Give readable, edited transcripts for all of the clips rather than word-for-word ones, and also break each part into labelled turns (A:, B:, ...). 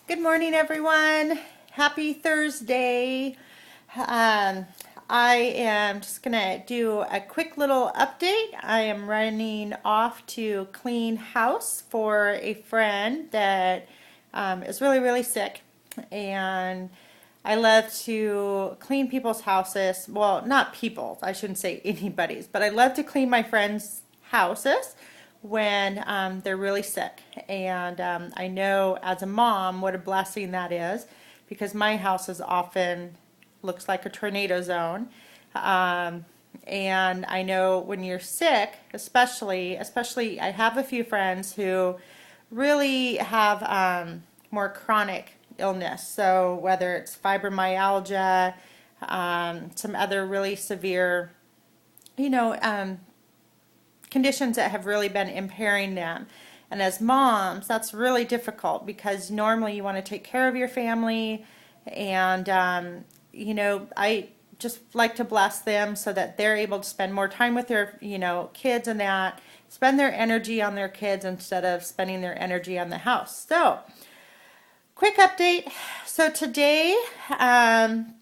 A: Good morning, everyone. Happy Thursday. I am just going to do a quick little update. I am running off to clean house for a friend that is really, really sick. And I love to clean people's houses. Well, not people's, I shouldn't say anybody's, but I love to clean my friends' houses when they're really sick. And I know as a mom what a blessing that is because my house is often looks like a tornado zone. And I know when you're sick, especially I have a few friends who really have more chronic illness. So whether it's fibromyalgia, some other really severe, you know, conditions that have really been impairing them. And as moms, that's really difficult because normally you want to take care of your family. And, I just like to bless them so that they're able to spend more time with their, kids and that, spend their energy on their kids instead of spending their energy on the house. So, quick update. So today,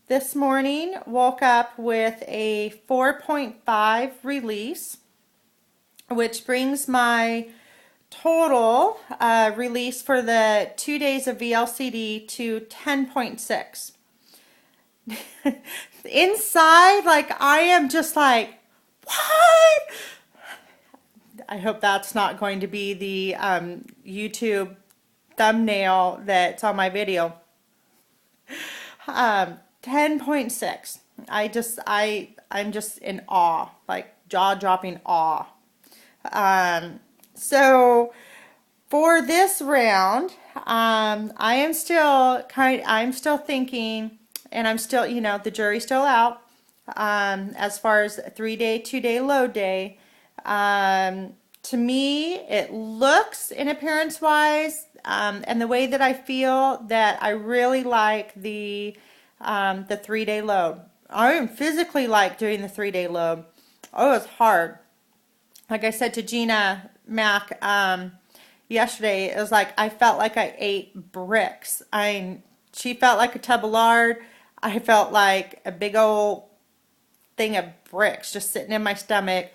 A: this morning, woke up with a 4.5 release, which brings my total release for the 2 days of VLCD to 10.6. Inside, I am just like, what? I hope that's not going to be the YouTube thumbnail that's on my video. 10.6. I'm just in awe, like jaw-dropping awe. So for this round, I'm still thinking, and I'm still, the jury's still out, as far as 3-day, 2-day load day. To me, it looks in appearance wise, and the way that I feel that I really like the 3-day load. I don't physically like doing the 3-day load. Oh, it's hard. Like I said to Gina Mac yesterday, it was like I felt like I ate bricks. She felt like a tub of lard. I felt like a big old thing of bricks just sitting in my stomach.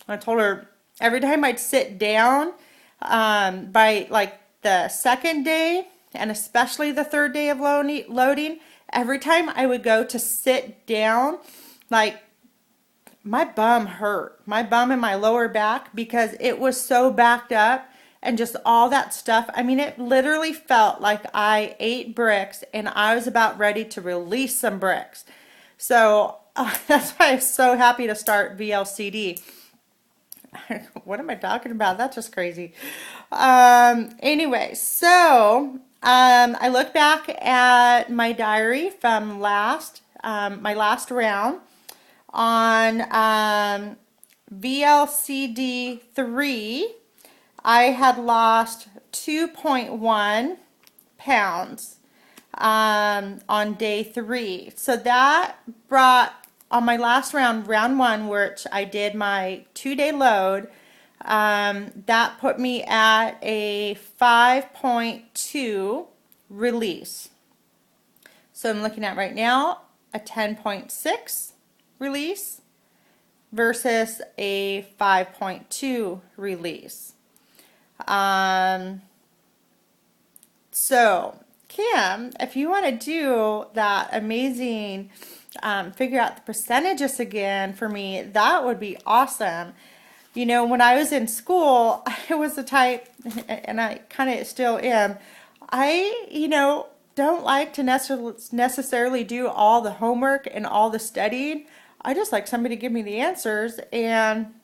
A: I told her every time I'd sit down, by like the second day and especially the third day of loading, every time I would go to sit down, like my bum hurt. My bum and my lower back because it was so backed up and just all that stuff. I mean, it literally felt like I ate bricks and I was about ready to release some bricks. So that's why I'm so happy to start VLCD. What am I talking about? That's just crazy. Anyway, so I look back at my diary from my last round. On VLCD3, I had lost 2.1 pounds on day 3. So that brought, on my last round, round 1, which I did my 2-day load, that put me at a 5.2 release. So I'm looking at right now a 10.6 release versus a 5.2 release. So Kim, if you want to do that amazing, figure out the percentages again for me, that would be awesome. When I was in school, I was the type, and I kind of still am, don't like to necessarily do all the homework and all the studying. I just like somebody to give me the answers, and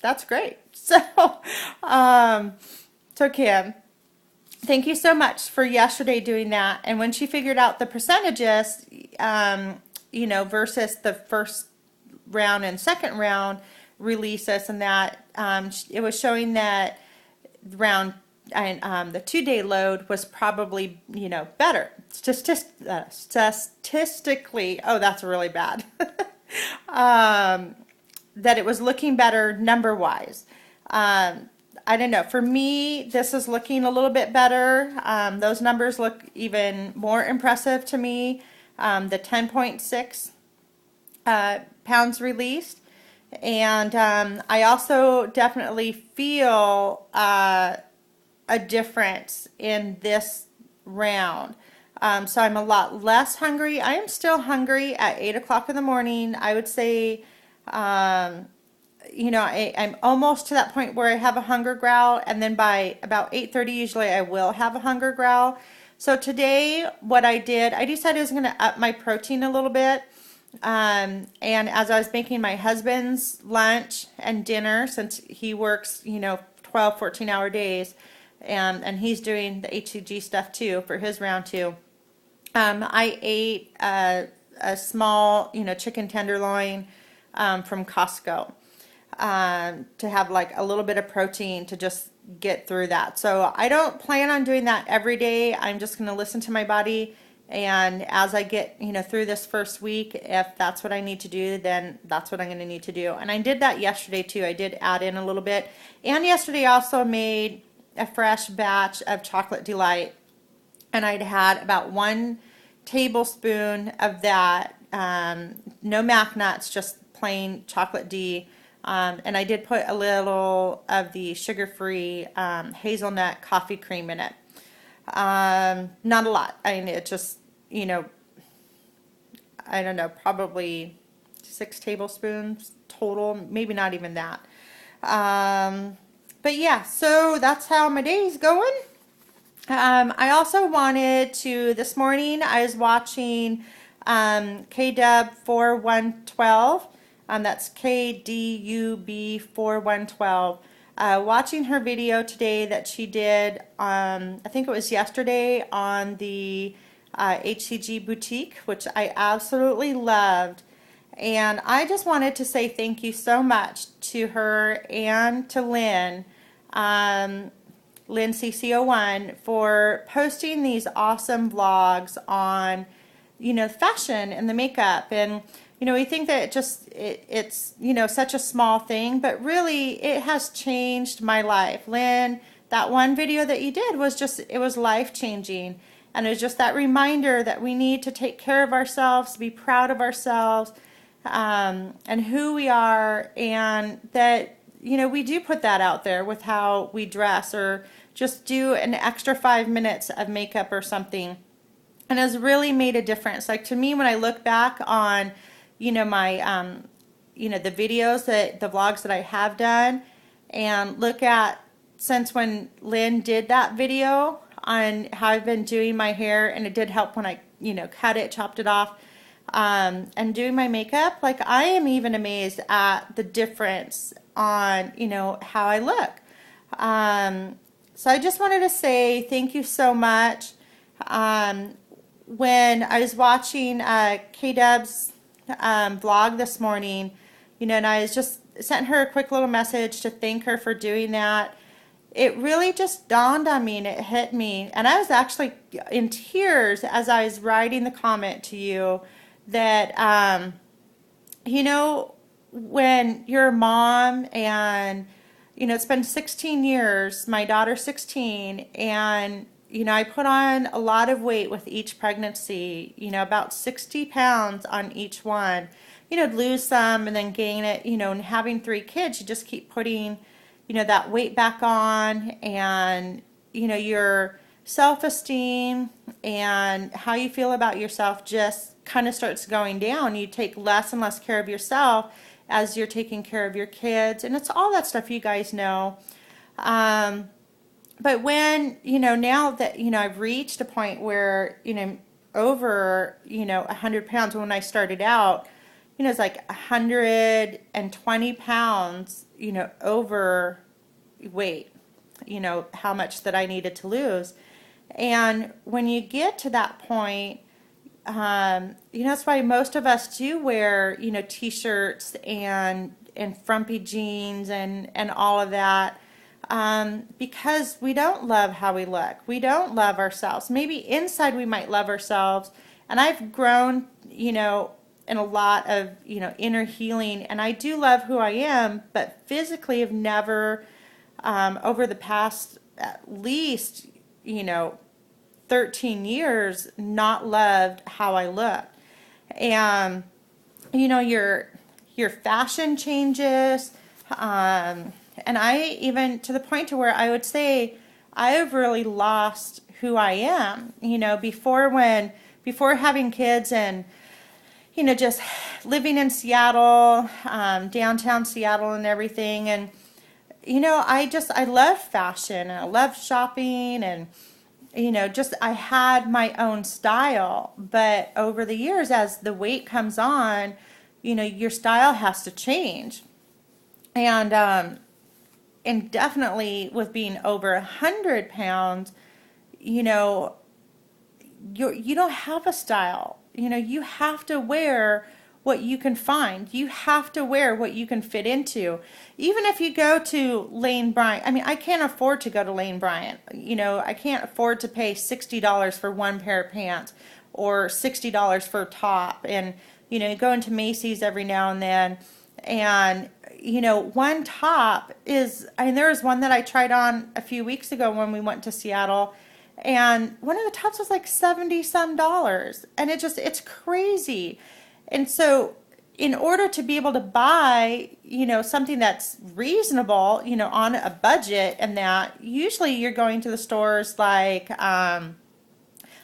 A: that's great. So, Kim, thank you so much for yesterday doing that. And when she figured out the percentages, versus the first round and second round releases and that, it was showing that round and the 2-day load was probably, better. Statistically, oh, that's really bad. That it was looking better number-wise. I don't know. For me, this is looking a little bit better. Those numbers look even more impressive to me. The 10.6 pounds released. And I also definitely feel a difference in this round. So I'm a lot less hungry. I am still hungry at 8 o'clock in the morning. I would say, you know, I'm almost to that point where I have a hunger growl, and then by about 8:30 usually I will have a hunger growl. So today what I did, I decided I was going to up my protein a little bit. And as I was making my husband's lunch and dinner, since he works, you know, 12, 14-hour days, and he's doing the Hcg stuff too for his round two, I ate a small, you know, chicken tenderloin from Costco to have like a little bit of protein to just get through that. So I don't plan on doing that every day. I'm just going to listen to my body, and as I get, you know, through this first week, if that's what I need to do, then that's what I'm going to need to do. And I did that yesterday too. I did add in a little bit, and yesterday I also made a fresh batch of chocolate delight, and I'd had about 1 tablespoon of that, no mac nuts, just plain chocolate D. And I did put a little of the sugar-free hazelnut coffee cream in it. Not a lot. I mean, it just, you know, I don't know, probably 6 tablespoons total, maybe not even that. But yeah, so that's how my day's going. I also wanted to, this morning I was watching KDub 4112. That's KDUB 4112. Watching her video today that she did, I think it was yesterday, on the HCG boutique, which I absolutely loved. And I just wanted to say thank you so much to her and to Lynn, Lynn CC01, for posting these awesome vlogs on, you know, fashion and the makeup. And you know, we think that it's, you know, such a small thing, but really it has changed my life. Lynn, that one video that you did was just, it was life-changing. And it was just that reminder that we need to take care of ourselves, be proud of ourselves, and who we are, and that, you know, we do put that out there with how we dress, or just do an extra 5 minutes of makeup or something. And it has really made a difference. Like, to me, when I look back on, you know, my, you know, the videos, the vlogs that I have done, and look at since when Lynn did that video on how I've been doing my hair, and it did help when I, you know, cut it, chopped it off, and doing my makeup. Like, I am even amazed at the difference on, you know, how I look. So I just wanted to say thank you so much. When I was watching K-Dub's vlog this morning, you know, and I was just sent her a quick little message to thank her for doing that. It really just dawned on me, and it hit me, and I was actually in tears as I was writing the comment to you that, you know, when you're a mom, and, you know, it's been 16 years, my daughter's 16, and, you know, I put on a lot of weight with each pregnancy, you know, about 60 pounds on each one. You know, lose some and then gain it, you know, and having 3 kids, you just keep putting, you know, that weight back on, and, you know, your self-esteem and how you feel about yourself just kind of starts going down. You take less and less care of yourself as you're taking care of your kids, and it's all that stuff you guys know. But when, you know, now that, you know, I've reached a point where, you know, over, you know, 100 pounds, when I started out, you know, it's like 120 pounds, you know, overweight, you know, how much that I needed to lose. And when you get to that point, you know, that's why most of us do wear, you know, t-shirts and frumpy jeans and all of that, because we don't love how we look. We don't love ourselves. Maybe inside we might love ourselves. And I've grown, you know, in a lot of, you know, inner healing, and I do love who I am, but physically have never over the past at least, 13 years not loved how I look. And your fashion changes, and I even to the point to where I would say I have really lost who I am. Before having kids and just living in Seattle, downtown Seattle and everything, and I love fashion and I love shopping, and just I had my own style. But over the years, as the weight comes on, your style has to change. And definitely with being over 100 pounds, you don't have a style. You have to wear what you can find. You have to wear what you can fit into. Even if you go to Lane Bryant, I mean, I can't afford to go to Lane Bryant. I can't afford to pay $60 for one pair of pants or $60 for a top. And, go into Macy's every now and then. And, one top is, there was one that I tried on a few weeks ago when we went to Seattle. And one of the tops was like $70 some. And it's crazy. And so in order to be able to buy, something that's reasonable, on a budget, and that usually you're going to the stores like, I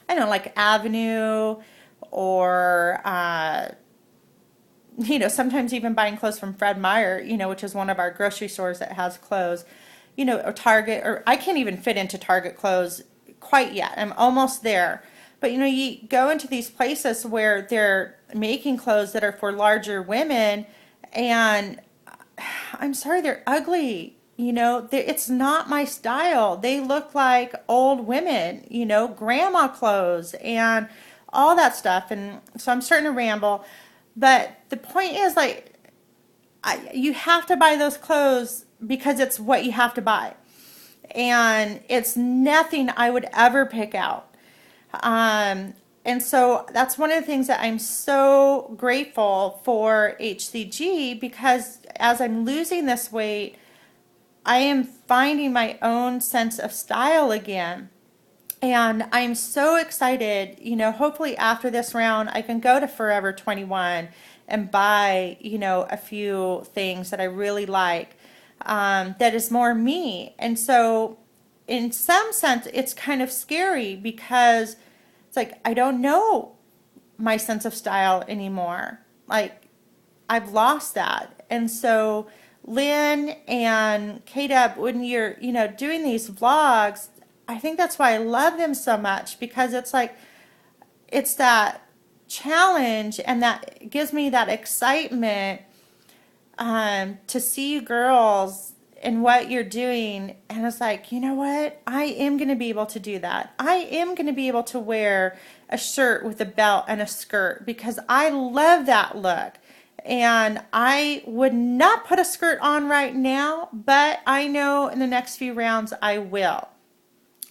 A: don't know, like Avenue, or, sometimes even buying clothes from Fred Meyer, which is one of our grocery stores that has clothes, or Target, or I can't even fit into Target clothes quite yet. I'm almost there. But you go into these places where they're making clothes that are for larger women, and I'm sorry, they're ugly. It's not my style. They look like old women, grandma clothes and all that stuff. And so I'm starting to ramble. But the point is, like, you have to buy those clothes because it's what you have to buy. And it's nothing I would ever pick out. And so that's one of the things that I'm so grateful for HCG, because as I'm losing this weight, I am finding my own sense of style again. And I'm so excited, hopefully after this round, I can go to Forever 21 and buy, a few things that I really like, that is more me. And so in some sense, it's kind of scary because it's like, I don't know my sense of style anymore. Like, I've lost that. And so Lynn and K-Dub, when you're, doing these vlogs, I think that's why I love them so much, because it's like, it's that challenge, and that gives me that excitement, to see you girls and what you're doing. And it's like, you know what? I am going to be able to do that. I am going to be able to wear a shirt with a belt and a skirt, because I love that look. And I would not put a skirt on right now, but I know in the next few rounds I will.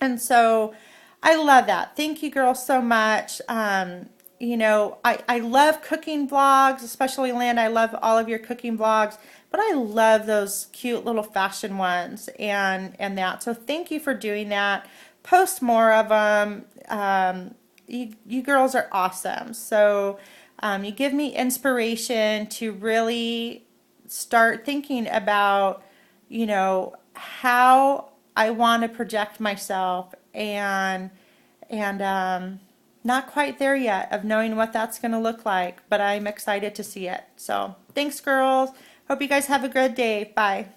A: And so I love that. Thank you girls so much. I love cooking vlogs, especially Lynn. I love all of your cooking vlogs, but I love those cute little fashion ones and that. So thank you for doing that. Post more of them. You girls are awesome. So you give me inspiration to really start thinking about, how I want to project myself, and not quite there yet of knowing what that's going to look like, but I'm excited to see it. So thanks girls. Hope you guys have a good day. Bye.